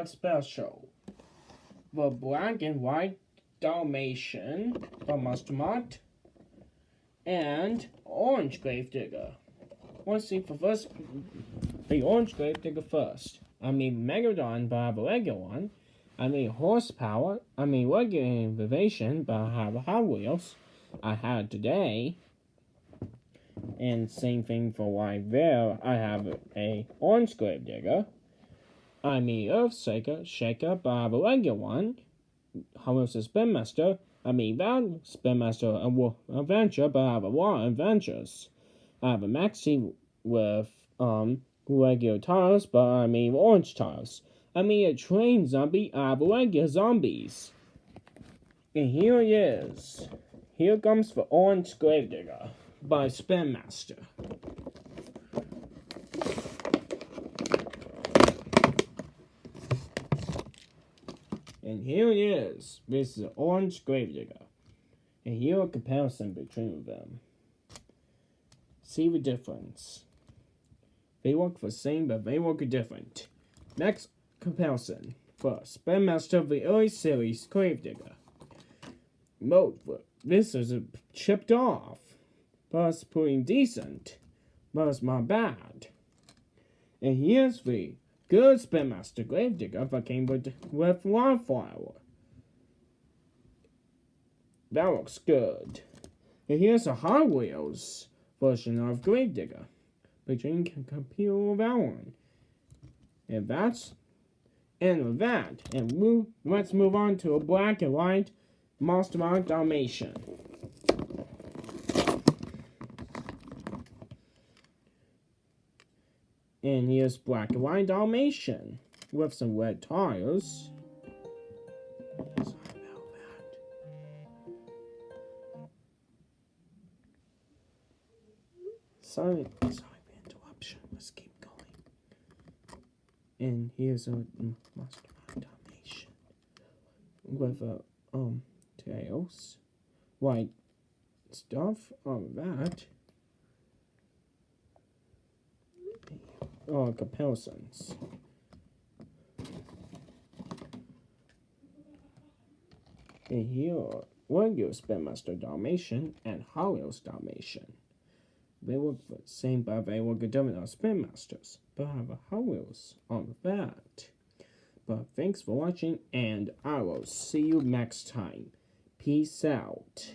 Monstermart Special. The Black and White Dalmatian from Monstermart and Orange Gravedigger. Let's see for first the Orange Gravedigger first. I mean Megalodon, but I have a regular one. I mean Horsepower. I mean regular innovation, but I have Hot Wheels. I had today. And same thing for right there. I have a Orange Gravedigger. I mean Shaker, but I have a regular one. Hot Wheels is Spin Master. I mean that Spin Master Adventure, but I have a lot of adventures. I have a Maxi with regular tires, but I mean orange tires. I mean a train zombie. I have regular zombies. And here it is. Here comes the Orange Gravedigger by Spin Master. And here it is. This is the Orange Gravedigger. And here a comparison between them. See the difference. They work the same, but they work different. Next comparison. First, Spin Master of the early series Gravedigger. Mode. This is chipped off. But it's pretty decent. But it's not bad. And here's the good Spin Master Gravedigger that came with Wildflower. That looks good. And here's a Hot Wheels version of Gravedigger. But you can compare with that one. And that's end of that. And let's move on to a black and white Monstermart Dalmatian. And here's black and white Dalmatian with some red tires. Sorry for the interruption. Let's keep going. And here's a Monstermart Dalmatian with tails, white stuff on that. Comparisons. And here are regular Spin Master Dalmatian and Hot Wheels Dalmatian. They work the same, but they work different on Spin Masters. But I have a Hot Wheels on that. But thanks for watching, and I will see you next time. Peace out.